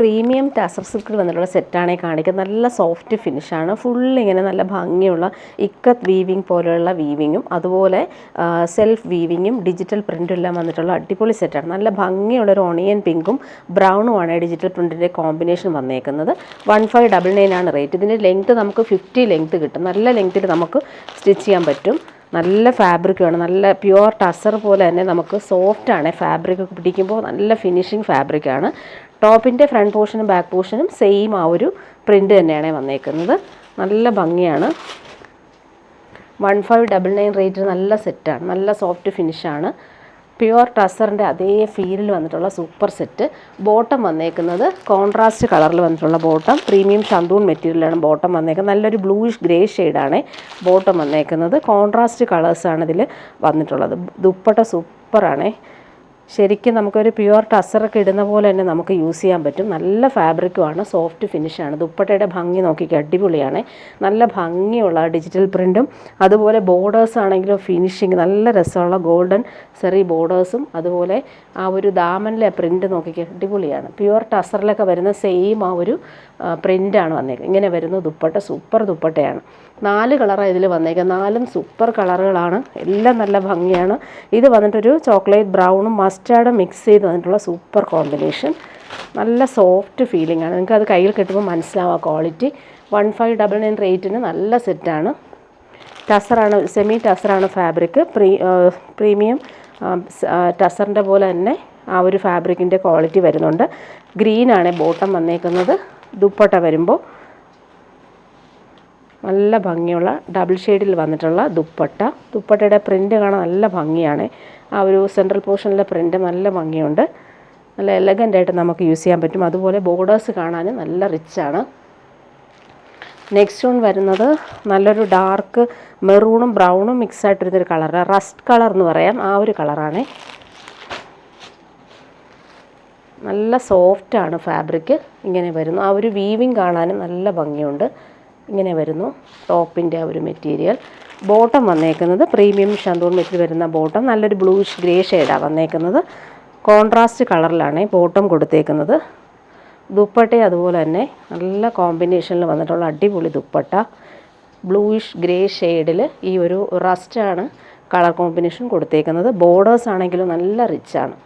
Premium tussar സിൽക്കിൽ വന്നിട്ടുള്ള സെറ്റാണ് കാണിക്കുന്നത്. നല്ല സോഫ്റ്റ് ഫിനിഷാണ്. ഫുള്ളിങ്ങനെ നല്ല ഭംഗിയുള്ള ഇക്കത്ത് വീവിങ് പോലെയുള്ള വീവിങ്ങും അതുപോലെ സെൽഫ് വീവിങ്ങും ഡിജിറ്റൽ പ്രിൻറ്റും എല്ലാം വന്നിട്ടുള്ള അടിപൊളി സെറ്റാണ്. നല്ല ഭംഗിയുള്ളൊരു ഓണിയൻ പിങ്കും ബ്രൗണുമാണ് ഡിജിറ്റൽ പ്രിൻറ്റിൻ്റെ കോമ്പിനേഷൻ വന്നേക്കുന്നത്. 1599 ആണ് റേറ്റ്. ഇതിൻ്റെ ലെങ്ത്ത് നമുക്ക് 50 ലെങ്ത്ത് കിട്ടും. നല്ല ലെങ്ത്തിൽ നമുക്ക് സ്റ്റിച്ച് ചെയ്യാൻ പറ്റും. നല്ല ഫാബ്രിക്കാണ്. നല്ല പ്യുവർ ടസർ പോലെ തന്നെ നമുക്ക് സോഫ്റ്റാണ്. ഫാബ്രിക് പിടിക്കുമ്പോൾ നല്ല ഫിനിഷിങ് ഫാബ്രിക്കാണ്. ടോപ്പിൻ്റെ ഫ്രണ്ട് പോർഷനും ബാക്ക് പോർഷനും സെയിം ആ ഒരു പ്രിൻ്റ് തന്നെയാണ് വന്നേക്കുന്നത്. നല്ല ഭംഗിയാണ്. 1599 റേറ്റ് നല്ല സെറ്റാണ്. നല്ല സോഫ്റ്റ് ഫിനിഷാണ്. പ്യുവർ ടസറിൻ്റെ അതേ ഫീലിൽ വന്നിട്ടുള്ള സൂപ്പർ സെറ്റ്. ബോട്ടം വന്നേക്കുന്നത് കോൺട്രാസ്റ്റ് കളറിൽ വന്നിട്ടുള്ള ബോട്ടം. പ്രീമിയം ഷന്തൂൺ മെറ്റീരിയലാണ് ബോട്ടം വന്നേക്കുന്നത്. നല്ലൊരു ബ്ലൂയിഷ് ഗ്രേ ഷെയ്ഡാണ് ബോട്ടം വന്നേക്കുന്നത്. കോൺട്രാസ്റ്റ് കളേഴ്സാണ് ഇതിൽ വന്നിട്ടുള്ളത്. ദുപ്പട്ട സൂപ്പറാണ്. ശരിക്കും നമുക്കൊരു പ്യുവർ ടസറൊക്കെ ഇടുന്ന പോലെ തന്നെ നമുക്ക് യൂസ് ചെയ്യാൻ പറ്റും. നല്ല ഫാബ്രിക്കുമാണ്. സോഫ്റ്റ് ഫിനിഷാണ്. ദുപ്പട്ടയുടെ ഭംഗി നോക്കിക്കുക, അടിപൊളിയാണ്. നല്ല ഭംഗിയുള്ള ഡിജിറ്റൽ പ്രിൻറ്റും അതുപോലെ ബോർഡേഴ്സ് ആണെങ്കിലും ഫിനിഷിങ് നല്ല രസമുള്ള ഗോൾഡൻ സെറി ബോർഡേഴ്സും അതുപോലെ ആ ഒരു ദാമനിലെ പ്രിൻറ്റ് നോക്കിക്കുക, അടിപൊളിയാണ്. പ്യുവർ ടസറിലൊക്കെ വരുന്ന സെയിം ആ ഒരു പ്രിൻ്റാണ് വന്നേക്കുന്നത്. ഇങ്ങനെ വരുന്ന ദുപ്പട്ട സൂപ്പർ ദുപ്പട്ടയാണ്. 4 കളറാണ് ഇതിൽ വന്നേക്കുന്നത്. 4ഉം സൂപ്പർ കളറുകളാണ്. എല്ലാം നല്ല ഭംഗിയാണ്. ഇത് വന്നിട്ടൊരു ചോക്ലേറ്റ് ബ്രൗണും മസ്റ്റാർഡും മിക്സ് ചെയ്ത് വന്നിട്ടുള്ള സൂപ്പർ കോമ്പിനേഷൻ. നല്ല സോഫ്റ്റ് ഫീലിംഗ് ആണ്. നിങ്ങൾക്ക് അത് കയ്യിൽ കിട്ടുമ്പോൾ മനസ്സിലാവും ക്വാളിറ്റി. 1599 റേറ്റിന് നല്ല സെറ്റാണ്. ടസറാണ്, സെമി ടസറാണ് ഫാബ്രിക്. പ്രീമിയം ടസറിൻ്റെ പോലെ തന്നെ ആ ഒരു ഫാബ്രിക്കിൻ്റെ ക്വാളിറ്റി വരുന്നുണ്ട്. ഗ്രീനാണ് ബോട്ടം വന്നേക്കുന്നത്. ദുപ്പട്ട വരുമ്പോൾ നല്ല ഭംഗിയുള്ള ഡബിൾ ഷെയ്ഡിൽ വന്നിട്ടുള്ള ദുപ്പട്ട. ദുപ്പട്ടയുടെ പ്രിൻ്റ് കാണാൻ നല്ല ഭംഗിയാണ്. ആ ഒരു സെൻട്രൽ പോർഷനിലെ പ്രിൻ്റ് നല്ല ഭംഗിയുണ്ട്. നല്ല എലഗൻ്റായിട്ട് നമുക്ക് യൂസ് ചെയ്യാൻ പറ്റും. അതുപോലെ ബോർഡേഴ്സ് കാണാൻ നല്ല റിച്ചാണ്. നെക്സ്റ്റ് വൺ വരുന്നത് നല്ലൊരു ഡാർക്ക് മെറൂണും ബ്രൗണും മിക്സ് ആയിട്ടിരുന്നൊരു കളറാണ്. റസ്റ്റ് കളർ എന്ന് പറയാം. ആ ഒരു കളറാണ്. നല്ല സോഫ്റ്റാണ് ഫാബ്രിക്. ഇങ്ങനെ വരുന്നു. ആ ഒരു വീവിങ് കാണാനും നല്ല ഭംഗിയുണ്ട്. ഇങ്ങനെ വരുന്നു ടോപ്പിൻ്റെ ആ ഒരു മെറ്റീരിയൽ. ബോട്ടം വന്നേക്കുന്നത് പ്രീമിയം ഷന്തൂൺ മെറ്റീരിയൽ വരുന്ന ബോട്ടം. നല്ലൊരു ബ്ലൂയിഷ് ഗ്രേ ഷെയ്ഡാണ് വന്നേക്കുന്നത്. കോൺട്രാസ്റ്റ് കളറിലാണ് ബോട്ടം കൊടുത്തേക്കുന്നത്. ദുപ്പട്ട അതുപോലെ തന്നെ നല്ല കോമ്പിനേഷനിൽ വന്നിട്ടുള്ള അടിപൊളി ദുപ്പട്ട. ബ്ലൂയിഷ് ഗ്രേ ഷെയ്ഡിൽ ഈ ഒരു റസ്റ്റാണ് കളർ കോമ്പിനേഷൻ കൊടുത്തേക്കുന്നത്. ബോർഡേഴ്സ് ആണെങ്കിലും നല്ല റിച്ചാണ്.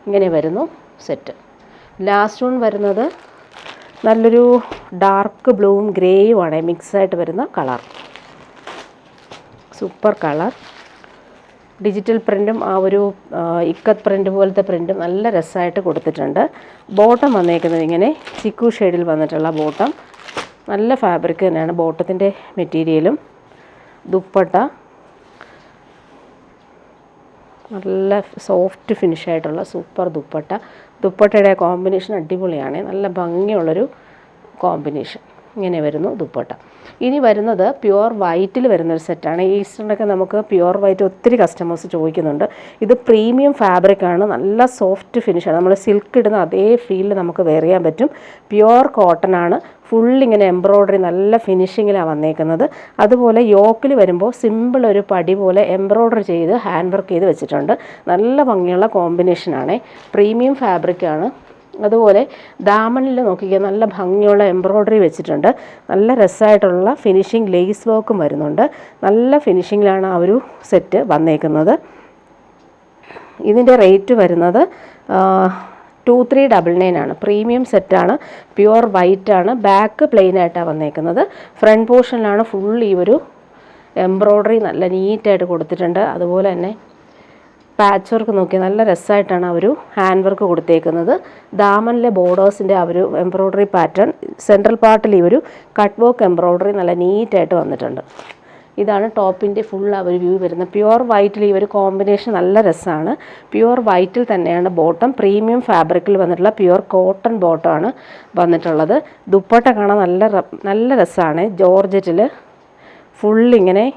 ഇങ്ങനെ വരുന്നു സെറ്റ്. ലാസ്റ്റ് വൺ വരുന്നത് നല്ലൊരു ഡാർക്ക് ബ്ലൂവും ഗ്രേയുമാണ് മിക്സായിട്ട് വരുന്ന കളർ. Super colour. ഡിജിറ്റൽ പ്രിൻറ്റും ആ ഒരു ഇക്കത്ത് പ്രിൻറ്റ് പോലത്തെ പ്രിൻറ്റും നല്ല രസമായിട്ട് കൊടുത്തിട്ടുണ്ട്. ബോട്ടം വന്നേക്കുന്നത് ഇങ്ങനെ ചിക്കു ഷെയ്ഡിൽ വന്നിട്ടുള്ള ബോട്ടം. നല്ല ഫാബ്രിക് തന്നെയാണ് ബോട്ടത്തിൻ്റെ മെറ്റീരിയലും. ദുപ്പട്ട നല്ല സോഫ്റ്റ് ഫിനിഷായിട്ടുള്ള സൂപ്പർ ദുപ്പട്ട. ദുപ്പട്ടയുടെ കോമ്പിനേഷൻ അടിപൊളിയാണ്. നല്ല ഭംഗിയുള്ളൊരു കോമ്പിനേഷൻ. ഇങ്ങനെ വരുന്നു ദുപ്പട്ട. ഇനി വരുന്നത് പ്യുവർ വൈറ്റിൽ വരുന്നൊരു സെറ്റാണ്. ഈസ്റ്ററിനൊക്കെ നമുക്ക് പ്യുവർ വൈറ്റ് ഒത്തിരി കസ്റ്റമേഴ്സ് ചോദിക്കുന്നുണ്ട്. ഇത് പ്രീമിയം ഫാബ്രിക്കാണ്. നല്ല സോഫ്റ്റ് ഫിനിഷാണ്. നമ്മൾ സിൽക്ക് ഇടുന്ന അതേ ഫീലിൽ നമുക്ക് വെയർ ചെയ്യാൻ പറ്റും. പ്യുവർ കോട്ടനാണ്. ഫുള്ളിങ്ങനെ എംബ്രോയ്ഡറി നല്ല ഫിനിഷിങ്ങിലാണ് വന്നേക്കുന്നത്. അതുപോലെ യോക്കിൽ വരുമ്പോൾ സിമ്പിൾ ഒരു പടി പോലെ എംബ്രോയ്ഡറി ചെയ്ത് ഹാൻഡ് വർക്ക് ചെയ്ത് വെച്ചിട്ടുണ്ട്. നല്ല ഭംഗിയുള്ള കോമ്പിനേഷനാണ്. പ്രീമിയം ഫാബ്രിക്കാണ്. അതുപോലെ ദാമനിൽ നോക്കിക്കുക, നല്ല ഭംഗിയുള്ള എംബ്രോയ്ഡറി വെച്ചിട്ടുണ്ട്. നല്ല രസമായിട്ടുള്ള ഫിനിഷിങ് ലേസ് വർക്കും വരുന്നുണ്ട്. നല്ല ഫിനിഷിങ്ങിലാണ് ആ ഒരു സെറ്റ് വന്നേക്കുന്നത്. ഇതിൻ്റെ റേറ്റ് വരുന്നത് 2399 ആണ്. പ്രീമിയം സെറ്റാണ്. പ്യുവർ വൈറ്റ് ആണ്. ബാക്ക് പ്ലെയിൻ ആയിട്ടാണ് വന്നേക്കുന്നത്. ഫ്രണ്ട് പോർഷനിലാണ് ഫുൾ ഈ ഒരു എംബ്രോയ്ഡറി നല്ല നീറ്റായിട്ട് കൊടുത്തിട്ടുണ്ട്. അതുപോലെ തന്നെ പാച്ച് വർക്ക് നോക്കിയാൽ നല്ല രസമായിട്ടാണ് ആ ഒരു ഹാൻഡ് വർക്ക് കൊടുത്തേക്കുന്നത്. ദാമനിലെ ബോർഡേഴ്സിൻ്റെ ആ ഒരു എംബ്രോയ്ഡറി പാറ്റേൺ സെൻട്രൽ പാർട്ടിൽ ഈ ഒരു കട്ട് വർക്ക് എംബ്രോയ്ഡറി നല്ല നീറ്റായിട്ട് വന്നിട്ടുണ്ട്. ഇതാണ് ടോപ്പിൻ്റെ ഫുൾ ആ ഒരു വ്യൂ വരുന്നത്. പ്യുവർ വൈറ്റിൽ ഈ ഒരു കോമ്പിനേഷൻ നല്ല രസമാണ്. പ്യുവർ വൈറ്റിൽ തന്നെയാണ് ബോട്ടം. പ്രീമിയം ഫാബ്രിക്കിൽ വന്നിട്ടുള്ള പ്യുവർ കോട്ടൺ ബോട്ടമാണ് വന്നിട്ടുള്ളത്. ദുപ്പട്ട കാണാൻ നല്ല രസമാണ്. ജോർജറ്റിൽ ഫുള്ളിങ്ങനെ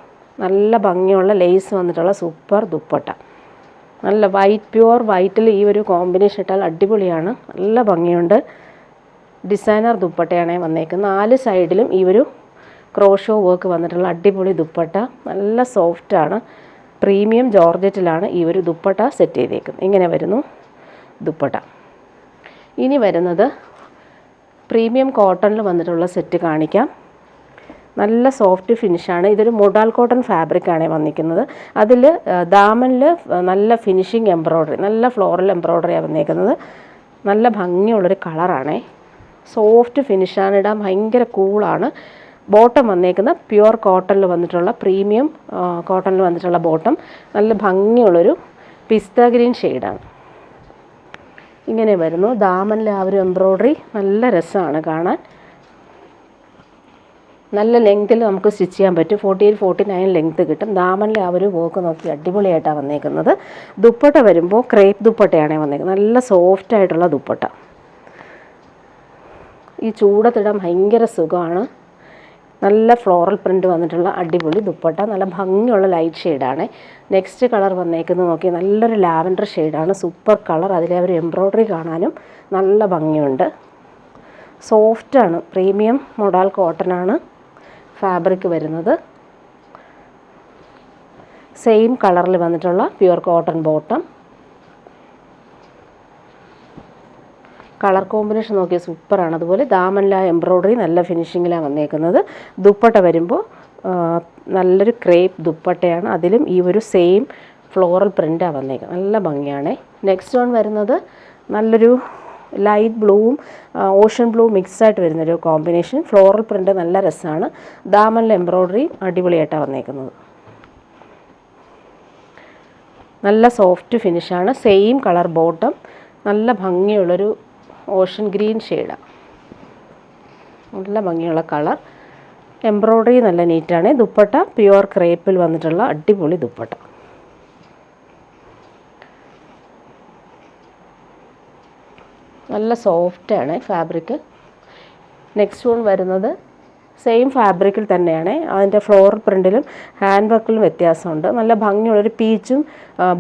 നല്ല ഭംഗിയുള്ള ലേസ് വന്നിട്ടുള്ള സൂപ്പർ ദുപ്പട്ട. നല്ല വൈറ്റ് പ്യുവർ വൈറ്റിൽ ഈ ഒരു കോമ്പിനേഷൻ ഇട്ടാൽ അടിപൊളിയാണ്. നല്ല ഭംഗിയുണ്ട്. ഡിസൈനർ ദുപ്പട്ടയാണ് വന്നേക്കുന്നത്. 4 സൈഡിലും ഈ ഒരു ക്രോഷോ വർക്ക് വന്നിട്ടുള്ള അടിപൊളി ദുപ്പട്ട. നല്ല സോഫ്റ്റാണ്. പ്രീമിയം ജോർജറ്റിലാണ് ഈ ഒരു ദുപ്പട്ട സെറ്റ് ചെയ്തേക്കുന്നത്. ഇങ്ങനെ വരുന്നു ദുപ്പട്ട. ഇനി വരുന്നത് പ്രീമിയം കോട്ടണിൽ വന്നിട്ടുള്ള സെറ്റ് കാണിക്കാം. നല്ല സോഫ്റ്റ് ഫിനിഷാണ്. ഇതൊരു മോഡാൽ കോട്ടൺ ഫാബ്രിക്കാണ് വന്നിരിക്കുന്നത്. അതിൽ ദാമനിൽ നല്ല ഫിനിഷിങ് എംബ്രോയ്ഡറി, നല്ല ഫ്ലോറൽ എംബ്രോയ്ഡറിയാണ് വന്നിരിക്കുന്നത്. നല്ല ഭംഗിയുള്ളൊരു കളറാണേ. സോഫ്റ്റ് ഫിനിഷാണ്, ഇടാൻ ഭയങ്കര കൂളാണ്. ബോട്ടം വന്നേക്കുന്ന പ്യുവർ കോട്ടണിൽ വന്നിട്ടുള്ള പ്രീമിയം കോട്ടണിൽ വന്നിട്ടുള്ള ബോട്ടം. നല്ല ഭംഗിയുള്ളൊരു പിസ്ത ഗ്രീൻ ഷെയ്ഡാണ്. ഇങ്ങനെ വരുന്നു. ദാമനിൽ ആ ഒരു എംബ്രോയ്ഡറി നല്ല രസമാണ് കാണാൻ. നല്ല ലെങ്ത്തിൽ നമുക്ക് സ്റ്റിച്ച് ചെയ്യാൻ പറ്റും. 48-49 ലെങ്ത്ത് കിട്ടും. ദാമനിൽ ആ ഒരു വർക്ക് നോക്കി അടിപൊളിയായിട്ടാണ് വന്നേക്കുന്നത്. ദുപ്പട്ട വരുമ്പോൾ ക്രേപ്പ് ദുപ്പട്ടയാണ് വന്നേക്കുന്നത്. നല്ല സോഫ്റ്റ് ആയിട്ടുള്ള ദുപ്പട്ട. ഈ ചൂടത്തിടാൻ ഭയങ്കര സുഖമാണ്. നല്ല ഫ്ലോറൽ പ്രിൻ്റ് വന്നിട്ടുള്ള അടിപൊളി ദുപ്പട്ട. നല്ല ഭംഗിയുള്ള ലൈറ്റ് ഷെയ്ഡാണ്. നെക്സ്റ്റ് കളർ വന്നേക്കുന്നത് നോക്കി നല്ലൊരു ലാവൻഡർ ഷെയ്ഡാണ്. Super colour. അതിലെ ഒരു എംബ്രോയ്ഡറി കാണാനും നല്ല ഭംഗിയുണ്ട്. സോഫ്റ്റാണ്. പ്രീമിയം മോഡൽ കോട്ടനാണ് ഫാബ്രിക് വരുന്നത്. സെയിം കളറിൽ വന്നിട്ടുള്ള pure cotton bottom. Colour combination നോക്കിയാൽ സൂപ്പറാണ്. അതുപോലെ ദാമനില എംബ്രോയ്ഡറി നല്ല ഫിനിഷിങ്ങിലാണ് വന്നേക്കുന്നത്. ദുപ്പട്ട വരുമ്പോൾ നല്ലൊരു ക്രേപ്പ് ദുപ്പട്ടയാണ്. അതിലും ഈ ഒരു സെയിം ഫ്ലോറൽ പ്രിൻ്റാണ് വന്നേക്കുന്നത്. നല്ല ഭംഗിയാണ്. നെക്സ്റ്റ് വൺ വരുന്നത് നല്ലൊരു ലൈറ്റ് ബ്ലൂവും ഓഷൻ ബ്ലൂ മിക്സായിട്ട് വരുന്നൊരു കോമ്പിനേഷൻ. ഫ്ലോറൽ പ്രിൻ്റ് നല്ല രസമാണ്. ദാമനിൽ എംബ്രോയ്ഡറി അടിപൊളിയായിട്ടാണ് വന്നേക്കുന്നത്. നല്ല സോഫ്റ്റ് ഫിനിഷാണ്. Same colour bottom. നല്ല ഭംഗിയുള്ളൊരു ഓഷൻ ഗ്രീൻ ഷെയ്ഡാണ്. നല്ല ഭംഗിയുള്ള കളർ. എംബ്രോയ്ഡറി നല്ല നീറ്റാണ്. ദുപ്പട്ട പ്യുവർ ക്രേപ്പിൽ വന്നിട്ടുള്ള അടിപൊളി ദുപ്പട്ട. നല്ല സോഫ്റ്റാണ് ഫാബ്രിക്. നെക്സ്റ്റ് വൺ വരുന്നത് സെയിം ഫാബ്രിക്കിൽ തന്നെയാണ്. അതിൻ്റെ ഫ്ലോറൽ പ്രിൻറ്റിലും ഹാൻഡ് വർക്കിലും വ്യത്യാസമുണ്ട്. നല്ല ഭംഗിയുള്ളൊരു പീച്ചും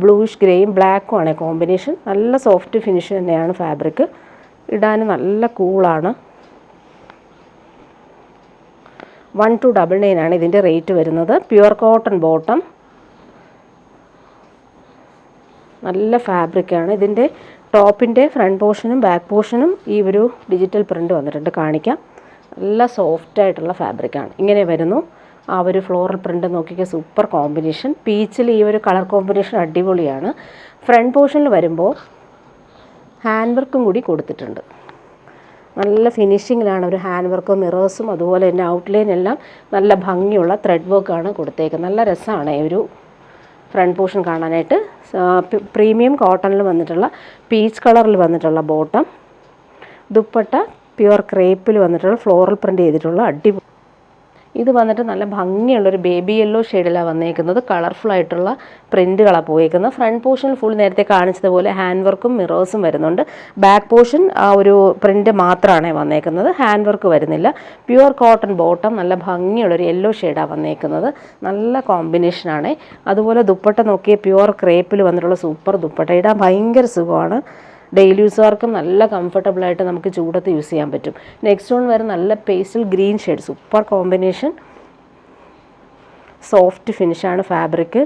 ബ്ലൂയിഷ് ഗ്രേയും ബ്ലാക്കും ആണ് കോമ്പിനേഷൻ. നല്ല സോഫ്റ്റ് ഫിനിഷ് തന്നെയാണ് ഫാബ്രിക്. ഇടാൻ നല്ല കൂളാണ്. 1299 ആണ് ഇതിൻ്റെ റേറ്റ് വരുന്നത്. Pure cotton bottom. നല്ല ഫാബ്രിക്കാണ്. ഇതിൻ്റെ ടോപ്പിൻ്റെ ഫ്രണ്ട് പോർഷനും ബാക്ക് പോർഷനും ഈ ഒരു ഡിജിറ്റൽ പ്രിൻ്റ് വന്നിട്ടുണ്ട്. കാണിക്കാം. നല്ല സോഫ്റ്റായിട്ടുള്ള ഫാബ്രിക്കാണ്. ഇങ്ങനെ വരുന്നു. ആ ഒരു ഫ്ലോറൽ പ്രിൻ്റ് നോക്കിയാൽ സൂപ്പർ കോമ്പിനേഷൻ. പീച്ചിൽ ഈ ഒരു കളർ കോമ്പിനേഷൻ അടിപൊളിയാണ്. ഫ്രണ്ട് പോർഷനിൽ വരുമ്പോൾ ഹാൻഡ് വർക്കും കൂടി കൊടുത്തിട്ടുണ്ട്. നല്ല ഫിനിഷിങ്ങിലാണ്. ഒരു ഹാൻഡ് വർക്കും മിറേഴ്സും അതുപോലെ തന്നെ ഔട്ട്ലൈൻ എല്ലാം നല്ല ഭംഗിയുള്ള ത്രെഡ് വർക്കാണ് കൊടുത്തേക്കുന്നത്. നല്ല രസമാണ് ഈ ഒരു ഫ്രണ്ട് പോർഷൻ കാണാനായിട്ട്. പ്രീമിയം കോട്ടണിൽ വന്നിട്ടുള്ള പീച്ച് കളറിൽ വന്നിട്ടുള്ള ബോട്ടം. ദുപ്പട്ട പ്യുവർ ക്രേപ്പിൽ വന്നിട്ടുള്ള ഫ്ലോറൽ പ്രിൻ്റ് ചെയ്തിട്ടുള്ള അടിപൊളി. ഇത് വന്നിട്ട് നല്ല ഭംഗിയുള്ളൊരു ബേബി യെല്ലോ ഷെയ്ഡിലാണ് വന്നേക്കുന്നത്. കളർഫുള്ളായിട്ടുള്ള പ്രിൻറ്റുകളാണ് പോയേക്കുന്നത്. ഫ്രണ്ട് പോർഷൻ ഫുൾ നേരത്തെ കാണിച്ചതുപോലെ ഹാൻഡ് വർക്കും മിറേഴ്സും വരുന്നുണ്ട്. ബാക്ക് പോർഷൻ ആ ഒരു പ്രിൻറ്റ് മാത്രമാണ് വന്നേക്കുന്നത്. ഹാൻഡ് വർക്ക് വരുന്നില്ല. Pure cotton bottom. നല്ല ഭംഗിയുള്ളൊരു യെല്ലോ ഷെയ്ഡാണ് വന്നേക്കുന്നത്. നല്ല കോമ്പിനേഷനാണ്. അതുപോലെ ദുപ്പട്ട നോക്കിയ പ്യുവർ ക്രേപ്പിൽ വന്നിട്ടുള്ള സൂപ്പർ ദുപ്പട്ട. ഇടാൻ ഭയങ്കര സുഖമാണ്. ഡെയിലി യൂസുകാർക്കും നല്ല കംഫർട്ടബിളായിട്ട് നമുക്ക് ചൂടത്ത് യൂസ് ചെയ്യാൻ പറ്റും. നെക്സ്റ്റ് വൺ വരെ നല്ല pastel green shade. Super combination. Soft ഫിനിഷാണ് ഫാബ്രിക്.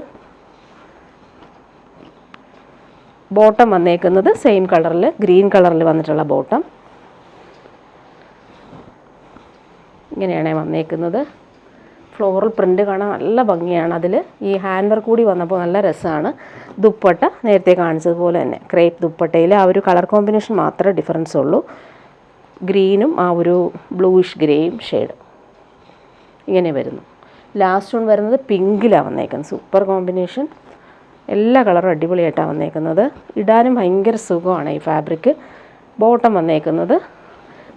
ബോട്ടം വന്നേക്കുന്നത് സെയിം കളറിൽ ഗ്രീൻ കളറിൽ വന്നിട്ടുള്ള ബോട്ടം. ഇങ്ങനെയാണ് വന്നേക്കുന്നത്. ഫ്ലോറൽ പ്രിൻ്റ് കാണാൻ നല്ല ഭംഗിയാണ്. അതിൽ ഈ ഹാൻഡ് വർക്ക് കൂടി വന്നപ്പോൾ നല്ല രസമാണ്. ദുപ്പട്ട നേരത്തെ കാണിച്ചതുപോലെ തന്നെ ക്രേപ്പ് ദുപ്പട്ടയിൽ ആ ഒരു കളർ കോമ്പിനേഷൻ മാത്രമേ ഡിഫറൻസ് ഉള്ളൂ. ഗ്രീനും ആ ഒരു ബ്ലൂയിഷ് ഗ്രേയും ഷെയ്ഡ്. ഇങ്ങനെ വരുന്നു. ലാസ്റ്റ് വൺ വരുന്നത് പിങ്കിലാണ് വന്നേക്കുന്നത്. Super combination. എല്ലാ കളറും അടിപൊളിയായിട്ടാണ് വന്നേക്കുന്നത്. ഇടാനും ഭയങ്കര സുഖമാണ് ഈ ഫാബ്രിക്. ബോട്ടം വന്നേക്കുന്നത്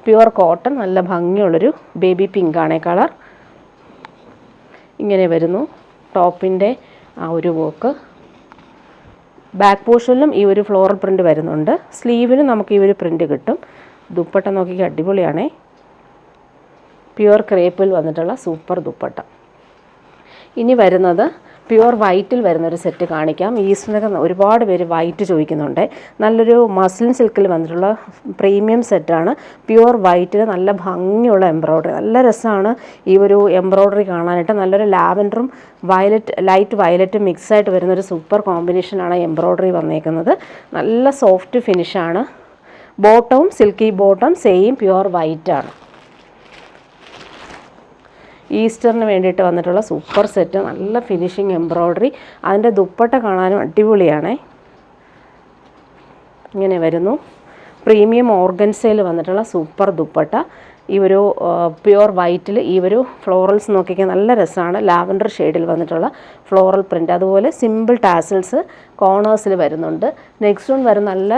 പ്യുവർ കോട്ടൺ. നല്ല ഭംഗിയുള്ളൊരു ബേബി പിങ്കാണ് കളർ. ഇങ്ങനെ വരുന്നു. ടോപ്പിൻ്റെ ആ ഒരു വർക്ക്. ബാക്ക് പോർഷനിലും ഈ ഒരു ഫ്ലോറൽ പ്രിൻ്റ് വരുന്നുണ്ട്. സ്ലീവിനും നമുക്ക് ഈ ഒരു പ്രിൻ്റ് കിട്ടും. ദുപ്പട്ട നോക്കിയാൽ അടിപൊളിയാണേ. പ്യുവർ ക്രേപ്പിൽ വന്നിട്ടുള്ള സൂപ്പർ ദുപ്പട്ട. ഇനി വരുന്നത് പ്യുവർ വൈറ്റിൽ വരുന്നൊരു സെറ്റ് കാണിക്കാം. ഈസ്റ്റിനൊക്കെ ഒരുപാട് പേര് വൈറ്റ് ചോദിക്കുന്നുണ്ട്. നല്ലൊരു മസ്ലിൻ സിൽക്കിൽ വന്നിട്ടുള്ള പ്രീമിയം സെറ്റാണ്. പ്യുവർ വൈറ്റിൽ നല്ല ഭംഗിയുള്ള എംബ്രോയ്ഡറി. നല്ല രസമാണ് ഈ ഒരു എംബ്രോയ്ഡറി കാണാനായിട്ട്. നല്ലൊരു ലാവൻഡറും ലൈറ്റ് വയലറ്റും മിക്സായിട്ട് വരുന്നൊരു സൂപ്പർ കോമ്പിനേഷനാണ് എംബ്രോയ്ഡറി വന്നേക്കുന്നത്. നല്ല സോഫ്റ്റ് ഫിനിഷാണ്. ബോട്ടവും silky bottom same pure white ആണ്. ഈസ്റ്ററിന് വേണ്ടിയിട്ട് വന്നിട്ടുള്ള സൂപ്പർ സെറ്റ്, നല്ല ഫിനിഷിങ് എംബ്രോയ്ഡറി. അതിൻ്റെ ദുപ്പട്ട കാണാനും അടിപൊളിയാണേ. ഇങ്ങനെ വരുന്നു. പ്രീമിയം ഓർഗൻസയിൽ വന്നിട്ടുള്ള സൂപ്പർ ദുപ്പട്ട. ഈ ഒരു പ്യുവർ വൈറ്റിൽ ഈ ഒരു ഫ്ലോറൽസ് നോക്കിക്കാൻ നല്ല രസമാണ്. ലാവൻഡർ ഷെയ്ഡിൽ വന്നിട്ടുള്ള ഫ്ലോറൽ പ്രിൻ്റ്, അതുപോലെ സിമ്പിൾ ടാസിൽസ് കോർണേഴ്സിൽ വരുന്നുണ്ട്. നെക്സ്റ്റ് വൺ വരുന്ന നല്ല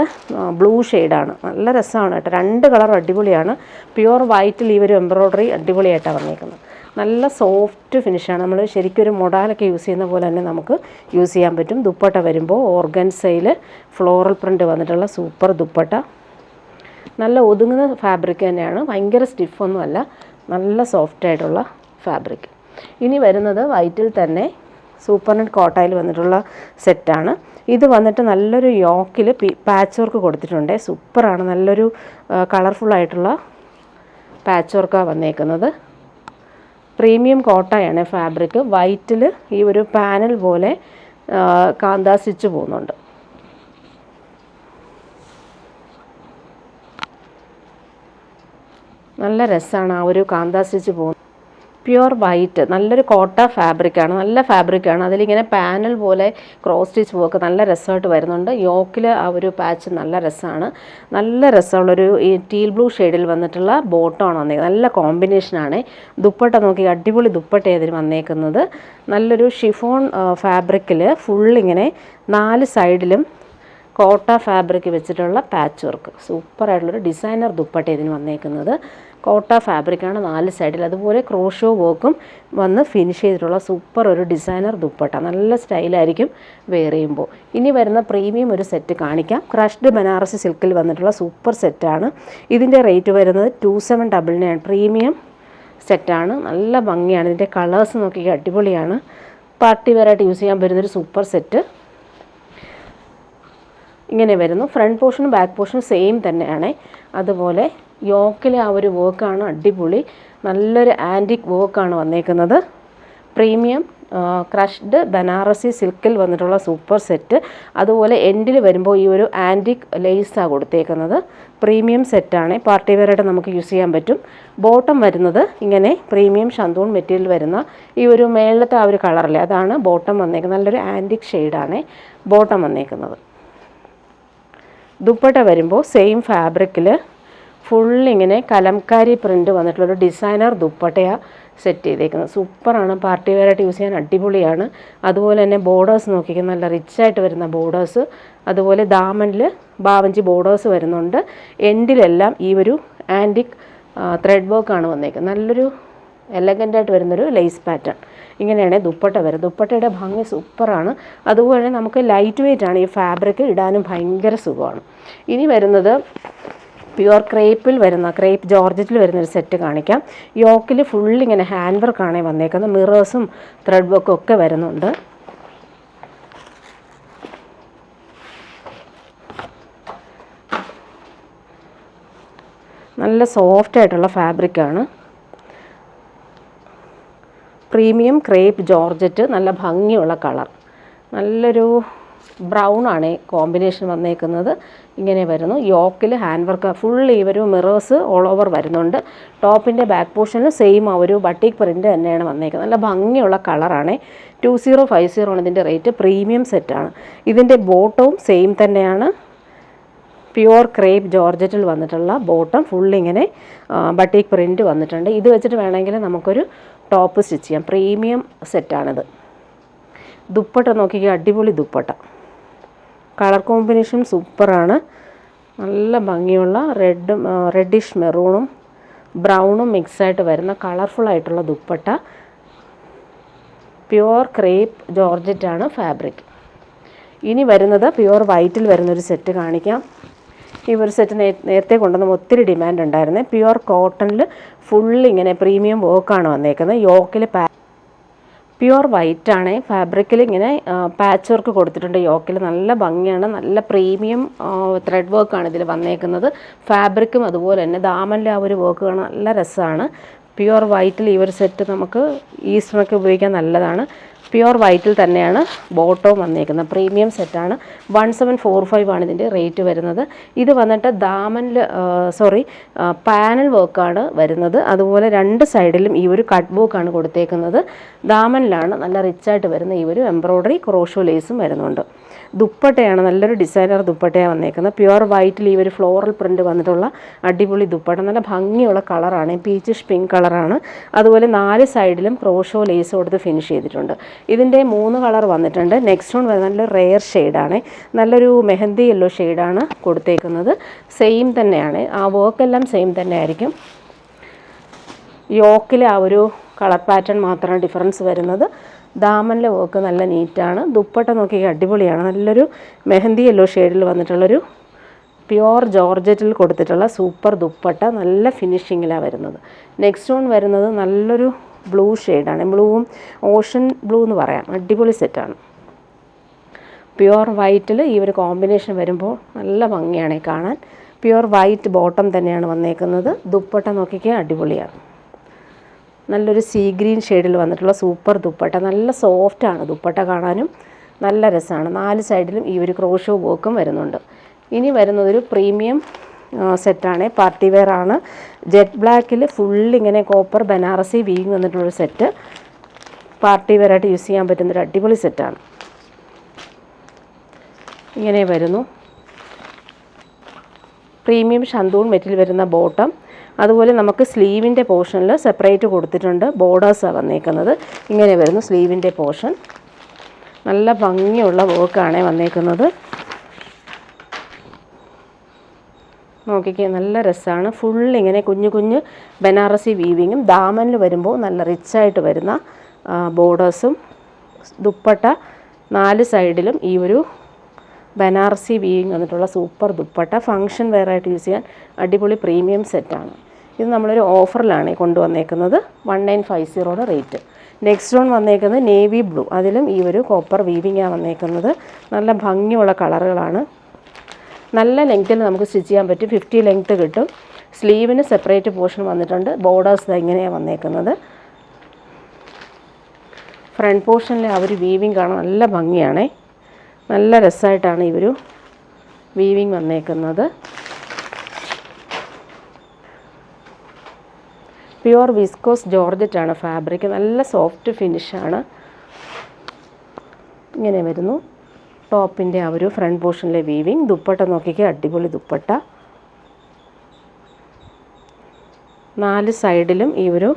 ബ്ലൂ ഷെയ്ഡാണ്, നല്ല രസമാണ് കേട്ടോ. രണ്ട് കളർ അടിപൊളിയാണ്. പ്യുവർ വൈറ്റിൽ ഈ ഒരു എംബ്രോയ്ഡറി അടിപൊളിയായിട്ടാണ് വന്നിരിക്കുന്നത്. നല്ല സോഫ്റ്റ് ഫിനിഷാണ്. നമ്മൾ ശരിക്കും ഒരു മൊഡാലൊക്കെ യൂസ് ചെയ്യുന്ന പോലെ തന്നെ നമുക്ക് യൂസ് ചെയ്യാൻ പറ്റും. ദുപ്പട്ട വരുമ്പോൾ ഓർഗൻസയിൽ ഫ്ലോറൽ പ്രിൻ്റ് വന്നിട്ടുള്ള സൂപ്പർ ദുപ്പട്ട. നല്ല ഒതുങ്ങുന്ന ഫാബ്രിക് തന്നെയാണ്, ഭയങ്കര സ്റ്റിഫൊന്നുമല്ല, നല്ല സോഫ്റ്റായിട്ടുള്ള ഫാബ്രിക്. ഇനി വരുന്നത് വൈറ്റിൽ തന്നെ സൂപ്പർ നെറ്റ് കോട്ടയിൽ വന്നിട്ടുള്ള സെറ്റാണ്. ഇത് വന്നിട്ട് നല്ലൊരു യോക്കിൽ പാച്ച് വർക്ക് കൊടുത്തിട്ടുണ്ട്. സൂപ്പറാണ്, നല്ലൊരു കളർഫുള്ളായിട്ടുള്ള പാച്ച് വർക്കാണ് വന്നേക്കുന്നത്. പ്രീമിയം കോട്ടയാണ് ഫാബ്രിക്. വൈറ്റിൽ ഈ ഒരു പാനൽ പോലെ കാന്താ സ്റ്റിച്ച് പോകുന്നുണ്ട്. നല്ല രസമാണ് ആ ഒരു കാന്താ സ്റ്റിച്ച് പോകുന്നത്. പ്യുവർ വൈറ്റ്, നല്ലൊരു കോട്ട ഫാബ്രിക്കാണ്, നല്ല ഫാബ്രിക്കാണ്. അതിലിങ്ങനെ പാനൽ പോലെ ക്രോസ് സ്റ്റിച്ച് പോക്ക് നല്ല രസമായിട്ട് വരുന്നുണ്ട്. യോക്കിൽ ആ ഒരു പാച്ച് നല്ല രസമാണ്. നല്ല രസമുള്ളൊരു ഈ ടീൽ ബ്ലൂ ഷെയ്ഡിൽ വന്നിട്ടുള്ള ബോട്ടമാണ് വന്നേക്കുന്നത്. നല്ല കോമ്പിനേഷനാണ്. ദുപ്പട്ട നോക്കി, അടിപൊളി ദുപ്പട്ട ഇതിന് വന്നേക്കുന്നത്. നല്ലൊരു ഷിഫോൺ ഫാബ്രിക്കിൽ ഫുള്ളിങ്ങനെ 4 സൈഡിലും കോട്ട ഫാബ്രിക് വെച്ചിട്ടുള്ള പാച്ച് വർക്ക്, സൂപ്പറായിട്ടുള്ളൊരു ഡിസൈനർ ദുപ്പട്ട ഇതിന് വന്നേക്കുന്നത്. കോട്ട ഫാബ്രിക്കാണ് 4 സൈഡിൽ, അതുപോലെ ക്രോഷോ വർക്കും വന്ന് ഫിനിഷ് ചെയ്തിട്ടുള്ള സൂപ്പർ ഒരു ഡിസൈനർ ദുപ്പട്ട. നല്ല സ്റ്റൈലായിരിക്കും വെയർ ചെയ്യുമ്പോൾ. ഇനി വരുന്ന പ്രീമിയം ഒരു സെറ്റ് കാണിക്കാം. ക്രഷ്ഡ് ബനാറസി സിൽക്കിൽ വന്നിട്ടുള്ള സൂപ്പർ സെറ്റാണ്. ഇതിൻ്റെ റേറ്റ് വരുന്നത് 2799. പ്രീമിയം സെറ്റാണ്, നല്ല ഭംഗിയാണ്. ഇതിൻ്റെ കളേഴ്സ് നോക്കി അടിപൊളിയാണ്. പാർട്ടി വെയറായിട്ട് യൂസ് ചെയ്യാൻ പറ്റുന്നൊരു സൂപ്പർ സെറ്റ്. ഇങ്ങനെ വരുന്നു. ഫ്രണ്ട് പോർഷനും ബാക്ക് പോർഷനും സെയിം തന്നെയാണ്. അതുപോലെ യോക്കിലെ ആ ഒരു വർക്കാണ് അടിപൊളി, നല്ലൊരു ആൻറ്റിക് വർക്കാണ് വന്നേക്കുന്നത്. പ്രീമിയം ക്രഷ്ഡ് ബനാറസി സിൽക്കിൽ വന്നിട്ടുള്ള സൂപ്പർ സെറ്റ്. അതുപോലെ എൻഡിൽ വരുമ്പോൾ ഈ ഒരു ആൻറ്റിക് ലേസാണ് കൊടുത്തേക്കുന്നത്. പ്രീമിയം സെറ്റാണ്, പാർട്ടി വെയറായിട്ട് നമുക്ക് യൂസ് ചെയ്യാൻ പറ്റും. ബോട്ടം വരുന്നത് ഇങ്ങനെ പ്രീമിയം ഷന്തൂൺ മെറ്റീരിയൽ വരുന്ന ഈ ഒരു മേളത്തെ ആ ഒരു കളറല്ലേ, അതാണ് ബോട്ടം വന്നേക്കുന്നത്. നല്ലൊരു ആൻറ്റിക് ഷെയ്ഡാണ് ബോട്ടം വന്നേക്കുന്നത്. ദുപ്പട്ട വരുമ്പോൾ സെയിം ഫാബ്രിക്കിൽ ഫുള്ളിങ്ങനെ കലംകാരി പ്രിൻ്റ് വന്നിട്ടുള്ളൊരു ഡിസൈനർ ദുപ്പട്ടയാണ് സെറ്റ് ചെയ്തേക്കുന്നത്. സൂപ്പറാണ്, പാർട്ടി വെയറായിട്ട് യൂസ് ചെയ്യാൻ അടിപൊളിയാണ്. അതുപോലെ തന്നെ ബോർഡേഴ്സ് നോക്കിക്കാൻ നല്ല റിച്ചായിട്ട് വരുന്ന ബോർഡേഴ്സ്. അതുപോലെ ദാമനിൽ ബാവഞ്ചി ബോർഡേഴ്സ് വരുന്നുണ്ട്. എൻഡിലെല്ലാം ഈ ഒരു ആൻറ്റിക് ത്രെഡ് വർക്കാണ് വന്നേക്കുന്നത്. നല്ലൊരു എലഗൻ്റായിട്ട് വരുന്നൊരു ലേസ് പാറ്റേൺ. ഇങ്ങനെയാണ് ദുപ്പട്ട വരുന്നത്. ദുപ്പട്ടയുടെ ഭംഗി സൂപ്പറാണ്. അതുപോലെ നമുക്ക് ലൈറ്റ് വെയ്റ്റ് ആണ് ഈ ഫാബ്രിക്, ഇടാനും ഭയങ്കര സുഖമാണ്. ഇനി വരുന്നത് പ്യുവർ ക്രേപ്പിൽ വരുന്ന, ക്രേപ്പ് ജോർജറ്റിൽ വരുന്നൊരു സെറ്റ് കാണിക്കാം. യോക്കിൽ ഫുള്ളിങ്ങനെ ഹാൻഡ് വർക്കാണ് വന്നേക്കുന്നത്. മിറേഴ്സും ത്രെഡ് വർക്കും ഒക്കെ വരുന്നുണ്ട്. നല്ല സോഫ്റ്റ് ആയിട്ടുള്ള ഫാബ്രിക്കാണ്. പ്രീമിയം ക്രേപ്പ് ജോർജറ്റ്, നല്ല ഭംഗിയുള്ള കളർ, നല്ലൊരു ബ്രൗൺ ആണ് കോമ്പിനേഷൻ വന്നേക്കുന്നത്. ഇങ്ങനെ വരുന്നു. യോക്കിൽ ഹാൻഡ് വർക്ക് ഫുൾ ഈ ഒരു മിറേഴ്സ് ഓൾ ഓവർ വരുന്നുണ്ട്. ടോപ്പിൻ്റെ ബാക്ക് പോർഷനിൽ സെയിം ആ ഒരു ബട്ടിക് പ്രിൻ്റ് തന്നെയാണ് വന്നേക്കുന്നത്. നല്ല ഭംഗിയുള്ള കളറാണ്. 2050 ആണ് ഇതിൻ്റെ റേറ്റ്. പ്രീമിയം സെറ്റാണ്. ഇതിൻ്റെ ബോട്ടവും സെയിം തന്നെയാണ്. പ്യുവർ ക്രേപ്പ് ജോർജറ്റിൽ വന്നിട്ടുള്ള ബോട്ടം ഫുള്ളിങ്ങനെ ബട്ടിക് പ്രിൻ്റ് വന്നിട്ടുണ്ട്. ഇത് വെച്ചിട്ട് വേണമെങ്കിൽ നമുക്കൊരു ടോപ്പ് സ്റ്റിച്ച് ചെയ്യാം. പ്രീമിയം സെറ്റാണിത്. ദുപ്പട്ട നോക്കിക്കുക, അടിപൊളി ദുപ്പട്ട. കളർ കോമ്പിനേഷൻ സൂപ്പറാണ്. നല്ല ഭംഗിയുള്ള റെഡിഷ് മെറൂണും ബ്രൗണും മിക്സായിട്ട് വരുന്ന കളർഫുള്ളായിട്ടുള്ള ദുപ്പട്ട. പ്യുവർ ക്രേപ്പ് ജോർജറ്റാണ് ഫാബ്രിക്. ഇനി വരുന്നത് പ്യുവർ വൈറ്റിൽ വരുന്നൊരു സെറ്റ് കാണിക്കാം. ഈ ഒരു സെറ്റ് നേരത്തെ കൊണ്ടുവന്ന ഒത്തിരി ഡിമാൻഡ് ഉണ്ടായിരുന്നേ. പ്യുവർ കോട്ടണിൽ ഫുള്ളിങ്ങനെ പ്രീമിയം വർക്കാണ് വന്നേക്കുന്നത്. യോക്കിൽ പ്യുവർ വൈറ്റാണ് ഫാബ്രിക്കിൽ ഇങ്ങനെ പാച്ച് വർക്ക് കൊടുത്തിട്ടുണ്ട്. യോക്കിൽ നല്ല ഭംഗിയാണ്. നല്ല പ്രീമിയം ത്രെഡ് വർക്കാണ് ഇതിൽ വന്നേക്കുന്നത്. ഫാബ്രിക്കും അതുപോലെ തന്നെ ദാമനിലെ ആ ഒരു വർക്ക് കാണാൻ നല്ല രസമാണ്. പ്യുവർ വൈറ്റിൽ ഈ ഒരു സെറ്റ് നമുക്ക് ഈസ്റ്ററിനൊക്കെ ഉപയോഗിക്കാൻ നല്ലതാണ്. പ്യുവർ വൈറ്റിൽ തന്നെയാണ് ബോട്ടവും വന്നേക്കുന്നത്. പ്രീമിയം സെറ്റാണ്. 1745 ആണ് ഇതിൻ്റെ റേറ്റ് വരുന്നത്. ഇത് വന്നിട്ട് പാനൽ വർക്കാണ് വരുന്നത്. അതുപോലെ രണ്ട് സൈഡിലും ഈ ഒരു കട്ട് വർക്കാണ് കൊടുത്തേക്കുന്നത്. ദാമനിലാണ് നല്ല റിച്ചായിട്ട് വരുന്ന ഈ ഒരു എംബ്രോയ്ഡറി ക്രോഷോ ലേസും വരുന്നുണ്ട്. ദുപ്പട്ടയാണ്, നല്ലൊരു ഡിസൈനർ ദുപ്പട്ടയാണ് വന്നേക്കുന്നത്. പ്യുവർ വൈറ്റിൽ ഈ ഒരു ഫ്ലോറൽ പ്രിൻറ്റ് വന്നിട്ടുള്ള അടിപൊളി ദുപ്പട്ട. നല്ല ഭംഗിയുള്ള കളറാണ്, പീച്ചിഷ് പിങ്ക് കളറാണ്. അതുപോലെ 4 സൈഡിലും ക്രോഷോ ലേസ് കൊടുത്ത് ഫിനിഷ് ചെയ്തിട്ടുണ്ട്. ഇതിൻ്റെ 3 കളർ വന്നിട്ടുണ്ട്. നെക്സ്റ്റ് വൺ വരുന്നത് നല്ലൊരു റെയർ ഷെയ്ഡാണ്, നല്ലൊരു മെഹന്തി യെല്ലോ ഷെയ്ഡാണ് കൊടുത്തേക്കുന്നത്. സെയിം തന്നെയാണ്, ആ വർക്കെല്ലാം സെയിം തന്നെ ആയിരിക്കും. യോക്കിലെ ആ ഒരു കളർ പാറ്റേൺ മാത്രമാണ് ഡിഫറൻസ് വരുന്നത്. ദാമനിലെ വർക്ക് നല്ല നീറ്റാണ്. ദുപ്പട്ട നോക്കി അടിപൊളിയാണ്, നല്ലൊരു മെഹന്തി യെല്ലോ ഷെയ്ഡിൽ വന്നിട്ടുള്ളൊരു പ്യുവർ ജോർജറ്റിൽ കൊടുത്തിട്ടുള്ള സൂപ്പർ ദുപ്പട്ട. നല്ല ഫിനിഷിങ്ങിലാണ് വരുന്നത്. നെക്സ്റ്റ് വൺ വരുന്നത് നല്ലൊരു ബ്ലൂ ഷെയ്ഡാണ്, ബ്ലൂവും ഓഷൻ ബ്ലൂ എന്ന് പറയാം. അടിപൊളി സെറ്റാണ്. പ്യുവർ വൈറ്റിൽ ഈ ഒരു കോമ്പിനേഷൻ വരുമ്പോൾ നല്ല ഭംഗിയാണ് കാണാൻ. പ്യുവർ വൈറ്റ് ബോട്ടം തന്നെയാണ് വന്നേക്കുന്നത്. ദുപ്പട്ട നോക്കിക്കാൻ അടിപൊളിയാണ്, നല്ലൊരു സീ ഗ്രീൻ ഷെയ്ഡിൽ വന്നിട്ടുള്ള സൂപ്പർ ദുപ്പട്ട. നല്ല സോഫ്റ്റാണ് ദുപ്പട്ട, കാണാനും നല്ല രസമാണ്. 4 സൈഡിലും ഈ ഒരു ക്രോഷോ വർക്കും വരുന്നുണ്ട്. ഇനി വരുന്നതൊരു പ്രീമിയം സെറ്റാണ്, പാർട്ടി വെയർ ആണ്. ജെറ്റ് ബ്ലാക്കിൽ ഫുള്ളിങ്ങനെ കോപ്പർ ബനാറസി വീവിങ് വന്നിട്ടുള്ളൊരു സെറ്റ്. പാർട്ടി വെയർ ആയിട്ട് യൂസ് ചെയ്യാൻ പറ്റുന്നൊരു അടിപൊളി സെറ്റാണ്. ഇങ്ങനെ വരുന്നു. പ്രീമിയം ഷന്തൂൺ മെറ്റീരിയൽ വരുന്ന ബോട്ടം. അതുപോലെ നമുക്ക് സ്ലീവിൻ്റെ പോർഷനിൽ സെപ്പറേറ്റ് കൊടുത്തിട്ടുണ്ട്, ബോർഡേഴ്സാണ് വന്നേക്കുന്നത്. ഇങ്ങനെ വരുന്നു സ്ലീവിൻ്റെ പോർഷൻ. നല്ല ഭംഗിയുള്ള വർക്കാണ് വന്നേക്കുന്നത്. നോക്കിക്കേ, നല്ല രസമാണ്. ഫുള്ളിങ്ങനെ കുഞ്ഞു കുഞ്ഞു ബനാറസി വീവിങ്ങും. ദാമനിൽ വരുമ്പോൾ നല്ല റിച്ചായിട്ട് വരുന്ന ബോർഡേഴ്സും. ദുപ്പട്ട 4 സൈഡിലും ഈ ഒരു ബനാറസി വീവിങ് വന്നിട്ടുള്ള സൂപ്പർ ദുപ്പട്ട. ഫങ്ഷൻ വെയറായിട്ട് യൂസ് ചെയ്യാൻ അടിപൊളി പ്രീമിയം സെറ്റാണ്. ഇത് നമ്മളൊരു ഓഫറിലാണ് കൊണ്ടുവന്നേക്കുന്നത്. 1950 റേറ്റ്. നെക്സ്റ്റ് വൺ വന്നേക്കുന്നത് നേവി ബ്ലൂ, അതിലും ഈ ഒരു കോപ്പർ വീവിങ്ങാണ് വന്നേക്കുന്നത്. നല്ല ഭംഗിയുള്ള കളറുകളാണ്. നല്ല ലെങ്ത്തിൽ നമുക്ക് സ്റ്റിച്ച് ചെയ്യാൻ പറ്റും. 50 ലെങ്ത്ത് കിട്ടും. സ്ലീവിന് സെപ്പറേറ്റ് പോർഷൻ വന്നിട്ടുണ്ട്. ബോർഡേഴ്സ് ഇങ്ങനെയാണ് വന്നേക്കുന്നത്. ഫ്രണ്ട് പോർഷനിലെ ആ ഒരു വീവിങ് കാണാൻ നല്ല ഭംഗിയാണേ, നല്ല രസമായിട്ടാണ് ഈ ഒരു വീവിങ് വന്നേക്കുന്നത്. പ്യുവർ വിസ്കോസ് ജോർജറ്റാണ് ഫാബ്രിക്, നല്ല സോഫ്റ്റ് ഫിനിഷാണ്. ഇങ്ങനെ വരുന്നു ടോപ്പിൻ്റെ ആ ഒരു ഫ്രണ്ട് പോർഷനിലെ വീവിങ്. ദുപ്പട്ട നോക്കിക്കുക, അടിപൊളി ദുപ്പട്ട. 4 സൈഡിലും ഈ ഒരു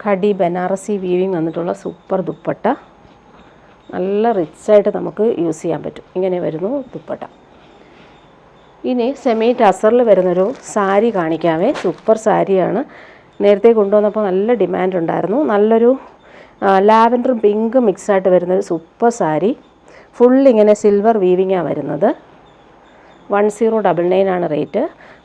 ഖടി ബനാറസി വീവിങ് വന്നിട്ടുള്ള സൂപ്പർ ദുപ്പട്ട. നല്ല റിച്ചായിട്ട് നമുക്ക് യൂസ് ചെയ്യാൻ പറ്റും. ഇങ്ങനെ വരുന്നു ദുപ്പട്ട. ഇനി സെമി ടസറിൽ വരുന്നൊരു സാരി കാണിക്കാവേ. സൂപ്പർ സാരിയാണ്. നേരത്തെ കൊണ്ടുവന്നപ്പോൾ നല്ല ഡിമാൻഡ് ഉണ്ടായിരുന്നു. നല്ലൊരു ലാവൻഡറും പിങ്കും മിക്സായിട്ട് വരുന്നൊരു സൂപ്പർ സാരി. ഫുള്ളിങ്ങനെ സിൽവർ വീവിങ്ങാണ് വരുന്നത്. 1099 ആണ് റേറ്റ്.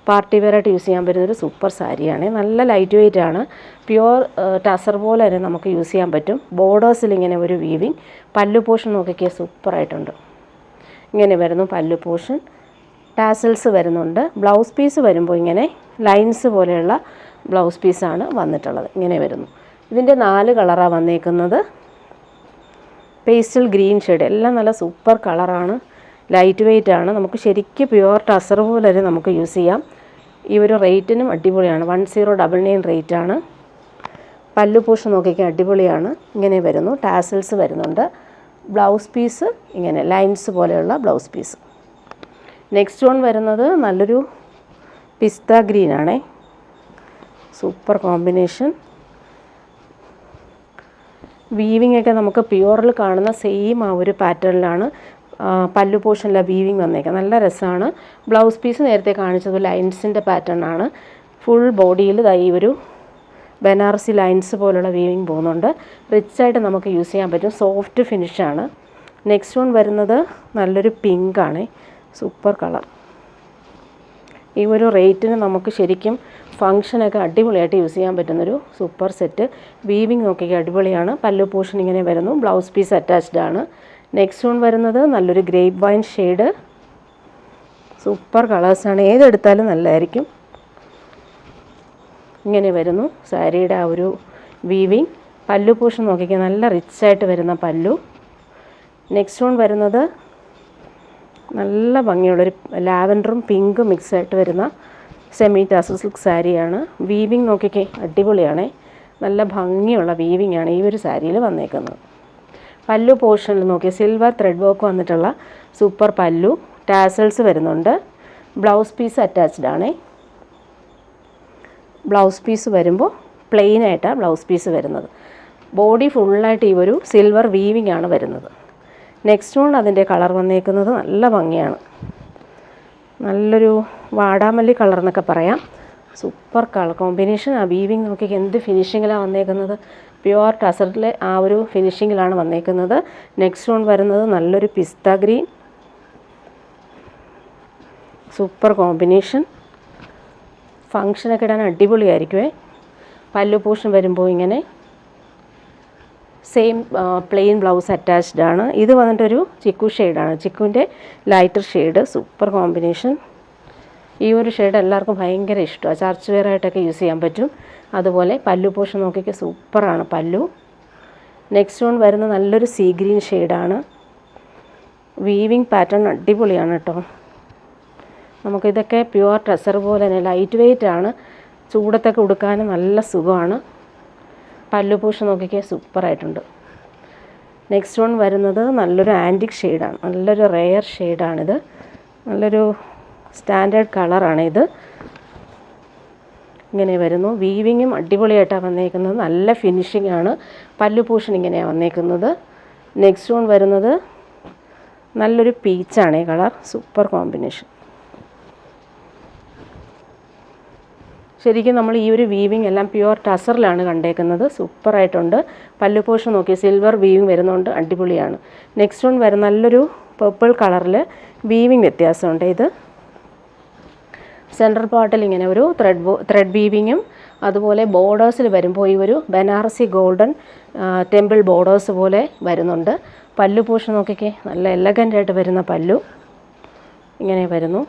പാർട്ടി വെയറായിട്ട് യൂസ് ചെയ്യാൻ പറ്റുന്നൊരു സൂപ്പർ സാരിയാണ്. നല്ല ലൈറ്റ് വെയ്റ്റ് ആണ്. പ്യുവർ ടസർ പോലെ തന്നെ നമുക്ക് യൂസ് ചെയ്യാൻ പറ്റും. ബോർഡേഴ്സിൽ ഇങ്ങനെ ഒരു വീവിങ്. പല്ലു പോർഷൻ നോക്കിയാൽ സൂപ്പറായിട്ടുണ്ട്. ഇങ്ങനെ വരുന്നു പല്ലു പോർഷൻ. ടാസൽസ് വരുന്നുണ്ട്. ബ്ലൗസ് പീസ് വരുമ്പോൾ ഇങ്ങനെ ലൈൻസ് പോലെയുള്ള ബ്ലൗസ് പീസാണ് വന്നിട്ടുള്ളത്. ഇങ്ങനെ വരുന്നു. ഇതിൻ്റെ 4 കളറാണ് വന്നേക്കുന്നത്. പേസ്റ്റൽ ഗ്രീൻ ഷെയ്ഡ്, എല്ലാം നല്ല സൂപ്പർ കളറാണ്. ലൈറ്റ് വെയ്റ്റ് ആണ്. നമുക്ക് ശരിക്കും പ്യുവർ ടസർ പോലെ തന്നെ നമുക്ക് യൂസ് ചെയ്യാം. ഈ ഒരു റേറ്റിനും അടിപൊളിയാണ്. 1099 റേറ്റാണ്. പല്ലു പോർഷൻ നോക്കിക്കാൻ അടിപൊളിയാണ്. ഇങ്ങനെ വരുന്നു. ടാസൽസ് വരുന്നുണ്ട്. ബ്ലൗസ് പീസ് ഇങ്ങനെ ലൈൻസ് പോലെയുള്ള ബ്ലൗസ് പീസ്. നെക്സ്റ്റ് വൺ വരുന്നത് നല്ലൊരു പിസ്ത ഗ്രീനാണേ. Super combination. വീവിങ് ഒക്കെ നമുക്ക് പ്യുവറിൽ കാണുന്ന സെയിം ആ ഒരു പാറ്റേണിലാണ് പല്ലു പോർഷനിലെ വീവിങ് വന്നേക്കാം. നല്ല രസമാണ്. ബ്ലൗസ് പീസ് നേരത്തെ കാണിച്ചത് ലൈൻസിൻ്റെ പാറ്റേൺ ആണ്. ഫുൾ ബോഡിയിൽ ഈ ഒരു ബനാറസി ലൈൻസ് പോലുള്ള വീവിങ് പോകുന്നുണ്ട്. റിച്ചായിട്ട് നമുക്ക് യൂസ് ചെയ്യാൻ പറ്റും. സോഫ്റ്റ് ഫിനിഷാണ്. നെക്സ്റ്റ് വൺ വരുന്നത് നല്ലൊരു പിങ്കാണ്. Super colour. ഈ ഒരു റേറ്റിന് നമുക്ക് ശരിക്കും ഫങ്ഷനൊക്കെ അടിപൊളിയായിട്ട് യൂസ് ചെയ്യാൻ പറ്റുന്നൊരു സൂപ്പർ സെറ്റ്. വീവിങ് നോക്കിയാൽ അടിപൊളിയാണ്. പല്ലു പോർഷൻ ഇങ്ങനെ വരുന്നു. ബ്ലൗസ് പീസ് അറ്റാച്ച്ഡ് ആണ്. നെക്സ്റ്റ് വൺ വരുന്നത് നല്ലൊരു ഗ്രേപ്പ് വൈൻ ഷെയ്ഡ്. സൂപ്പർ കളേഴ്സാണ്. ഏതെടുത്താലും നല്ലതായിരിക്കും. ഇങ്ങനെ വരുന്നു സാരിയുടെ ആ ഒരു വീവിങ്. പല്ലു പോർഷൻ നോക്കിക്കുക, നല്ല റിച്ചായിട്ട് വരുന്ന പല്ലു. നെക്സ്റ്റ് വൺ വരുന്നത് നല്ല ഭംഗിയുള്ളൊരു ലാവൻഡറും പിങ്കും മിക്സായിട്ട് വരുന്ന സെമി ടാസൽ സിൽക്ക് സാരിയാണ്. വീവിങ് നോക്കിക്കേ, അടിപൊളിയാണേ. നല്ല ഭംഗിയുള്ള വീവിങ് ആണ് ഈ ഒരു സാരിയിൽ വന്നേക്കുന്നത്. പല്ലു പോർഷനിൽ നോക്കിയാൽ സിൽവർ ത്രെഡ് വർക്ക് വന്നിട്ടുള്ള സൂപ്പർ പല്ലു, ടാസൽസ് വരുന്നുണ്ട്. ബ്ലൗസ് പീസ് അറ്റാച്ച്ഡ് ആണേ. ബ്ലൗസ് പീസ് വരുമ്പോൾ പ്ലെയിൻ ആയിട്ടാണ് ബ്ലൗസ് പീസ് വരുന്നത്. ബോഡി ഫുള്ളായിട്ട് ഈ ഒരു സിൽവർ വീവിങ് ആണ് വരുന്നത്. നെക്സ്റ്റ് വൺ അതിൻ്റെ കളർ വന്നേക്കുന്നത് നല്ല ഭംഗിയാണ്. നല്ലൊരു വാടാമല്ലി കളർ എന്നൊക്കെ പറയാം. Super colour combination. ആ വീവിങ് നോക്കി എന്ത് ഫിനിഷിങ്ങിലാണ് വന്നേക്കുന്നത്. പ്യുവർ ടസറിലെ ആ ഒരു ഫിനിഷിങ്ങിലാണ് വന്നേക്കുന്നത്. നെക്സ്റ്റ് വൺ വരുന്നത് നല്ലൊരു പിസ്ത ഗ്രീൻ. Super combination. ഫങ്ഷനൊക്കെ ഇടാൻ അടിപൊളിയായിരിക്കുമേ. പല്ലു പോർഷൻ വരുമ്പോൾ ഇങ്ങനെ സെയിം പ്ലെയിൻ ബ്ലൗസ് അറ്റാച്ച്ഡ് ആണ്. ഇത് വന്നിട്ടൊരു ചിക്കു ഷെയ്ഡാണ്, ചിക്കുവിൻ്റെ ലൈറ്റർ ഷെയ്ഡ്. Super combination. ഈ ഒരു ഷെയ്ഡ് എല്ലാവർക്കും ഭയങ്കര ഇഷ്ടമാണ്, ചർച്ച് വെയർ ആയിട്ടൊക്കെ യൂസ് ചെയ്യാൻ പറ്റും. അതുപോലെ പല്ലു പോർഷൻ നോക്കിയൊക്കെ സൂപ്പറാണ് പല്ലു. നെക്സ്റ്റ് വൺ വരുന്ന നല്ലൊരു സീ ഗ്രീൻ ഷെയ്ഡാണ്. വീവിങ് പാറ്റേൺ അടിപൊളിയാണ് കേട്ടോ. നമുക്കിതൊക്കെ പ്യുവർ ടസർ പോലെ തന്നെ ലൈറ്റ് വെയ്റ്റ് ആണ്, ചൂടത്തൊക്കെ ഉടുക്കാനും നല്ല സുഖമാണ്. പല്ലു പോർഷൻ നോക്കിയൊക്കെ സൂപ്പറായിട്ടുണ്ട്. നെക്സ്റ്റ് വൺ വരുന്നത് നല്ലൊരു ആൻറ്റിക് ഷെയ്ഡാണ്, നല്ലൊരു റെയർ ഷെയ്ഡാണിത്. നല്ലൊരു സ്റ്റാൻഡേർഡ് കളറാണ് ഇത്. ഇങ്ങനെ വരുന്നു. വീവിങ്ങും അടിപൊളിയായിട്ടാണ് വന്നേക്കുന്നത്, നല്ല ഫിനിഷിംഗ് ആണ്. പല്ലു പോർഷൻ ഇങ്ങനെയാണ് വന്നേക്കുന്നത്. നെക്സ്റ്റ് വൺ വരുന്നത് നല്ലൊരു പീച്ചാണ് ഈ കളർ. Super combination. ശരിക്കും നമ്മൾ ഈ ഒരു വീവിങ് എല്ലാം പ്യുവർ ടസറിലാണ് കണ്ടേക്കുന്നത്. സൂപ്പറായിട്ടുണ്ട്. പല്ലു പോർഷൻ നോക്കി സിൽവർ വീവിങ് വരുന്നുണ്ട്, അടിപൊളിയാണ്. നെക്സ്റ്റ് വൺ വരുന്ന നല്ലൊരു പർപ്പിൾ കളറിൽ വീവിങ് വ്യത്യാസമുണ്ട്. ഇത് സെൻട്രൽ പാർട്ടിൽ ഇങ്ങനെ ഒരു ത്രെഡ് വീവിങ്ങും അതുപോലെ ബോർഡേഴ്സിൽ വരുമ്പോൾ ഈ ഒരു ബനാറസി ഗോൾഡൻ ടെമ്പിൾ ബോർഡേഴ്സ് പോലെ വരുന്നുണ്ട്. പല്ലു പോർഷൻ നോക്കിക്കേ, നല്ല എലഗൻ്റായിട്ട് വരുന്ന പല്ലു ഇങ്ങനെ വരുന്നു.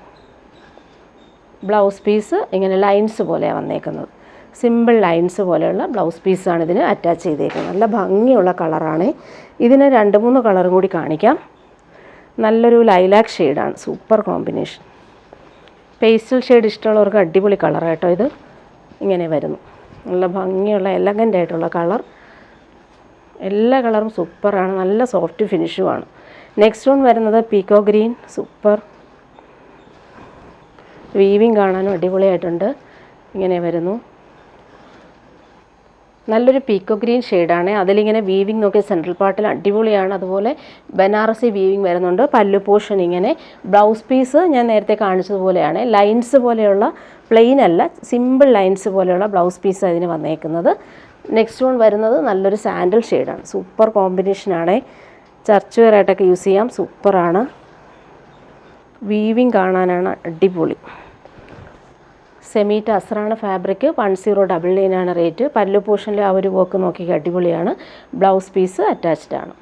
ബ്ലൗസ് പീസ് ഇങ്ങനെ ലൈൻസ് പോലെയാണ് വന്നേക്കുന്നത്, സിമ്പിൾ ലൈൻസ് പോലെയുള്ള ബ്ലൗസ് പീസാണ് ഇതിന് അറ്റാച്ച് ചെയ്തേക്കുന്നത്. നല്ല ഭംഗിയുള്ള കളറാണ്. ഇതിന് 2-3 കളറും കൂടി കാണിക്കാം. നല്ലൊരു ലൈലാക്ക് ഷെയ്ഡാണ്, സൂപ്പർ കോമ്പിനേഷൻ. പേസ്റ്റൽ ഷെയ്ഡ് ഇഷ്ടമുള്ളവർക്ക് അടിപൊളി കളറാണ് കേട്ടോ ഇത്. ഇങ്ങനെ വരുന്നു, നല്ല ഭംഗിയുള്ള എലഗൻ്റായിട്ടുള്ള കളർ. എല്ലാ കളറും സൂപ്പറാണ്, നല്ല സോഫ്റ്റ് ഫിനിഷുമാണ്. നെക്സ്റ്റ് വൺ വരുന്നത് പീക്കോ ഗ്രീൻ. സൂപ്പർ വീവിങ് കാണാനും അടിപൊളിയായിട്ടുണ്ട്. ഇങ്ങനെ വരുന്നു, നല്ലൊരു പീക്കോ ഗ്രീൻ ഷെയ്ഡാണ്. അതിലിങ്ങനെ വീവിങ് നോക്കി സെൻട്രൽ പാർട്ടിൽ അടിപൊളിയാണ്. അതുപോലെ ബനാറസി വീവിങ് വരുന്നുണ്ട്. പല്ലു പോർഷൻ ഇങ്ങനെ. ബ്ലൗസ് പീസ് ഞാൻ നേരത്തെ കാണിച്ചതുപോലെയാണ്, ലൈൻസ് പോലെയുള്ള പ്ലെയിൻ അല്ല, സിമ്പിൾ ലൈൻസ് പോലെയുള്ള ബ്ലൗസ് പീസ് അതിന് വന്നേക്കുന്നത്. നെക്സ്റ്റ് വൺ വരുന്നത് നല്ലൊരു സാൻഡൽ ഷെയ്ഡാണ്. സൂപ്പർ കോമ്പിനേഷനാണ്, ചർച്ച് വെയർ ആയിട്ടൊക്കെ യൂസ് ചെയ്യാം. സൂപ്പറാണ്. വീവിങ് കാണാനാണ് അടിപൊളി. Semi ടസറാണ് fabric. 1099 ആണ് റേറ്റ്. പല്ലു പോർഷനിൽ ആ ഒരു വർക്ക് നോക്കി അടിപൊളിയാണ്. ബ്ലൗസ് പീസ് അറ്റാച്ച്ഡ് ആണ്.